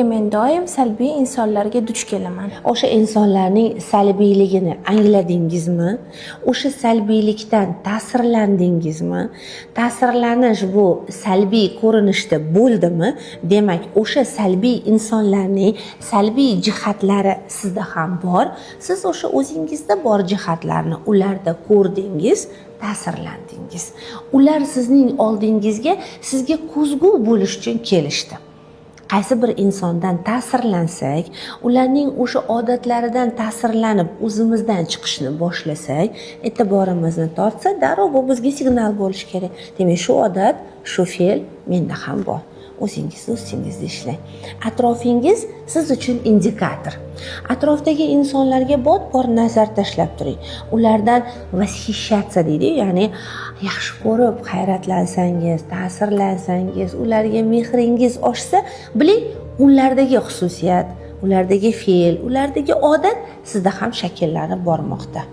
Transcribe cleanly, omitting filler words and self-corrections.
Men doim salbiy insonlarga duch kelaman. O'sha insonlarning salbiyligini angladingizmi? O'sha salbiylikdan ta'sirlandingizmi? Ta'sirlanish bu salbiy ko'rinishda bo'ldimi? Demak, o'sha salbiy insonlarning salbiy jihatlari sizda ham bor. Siz o'sha o'zingizda bor jihatlarni ularda ko'rdingiz, ta'sirlandingiz. Ular sizning oldingizga sizga ko'zgu bo'lish uchun kelishdi. Qaysi bir insondan ta'sirlansak, ularning o'sha odatlaridan ta'sirlanib o'zimizdan chiqishni boshlasak, e'tiborimizni tortsa, darrov bu bizga signal bo'lishi kerak. Demak, shu odat, shu fe'l menda ham bor. O'zingizni ustingizda ishlang. Atrofingiz siz uchun indikator. Atrofdagi insonlarga bor nazar tashlab turing. Ulardan vashishatsa deydi, ya'ni yaxshi ko'rib, hayratlansangiz, ta'sirlansangiz, ularga mehringiz oshsa, biling, ulardagi xususiyat, ulardagi fe'l, ulardagi odat sizda ham shakllanib bormoqda.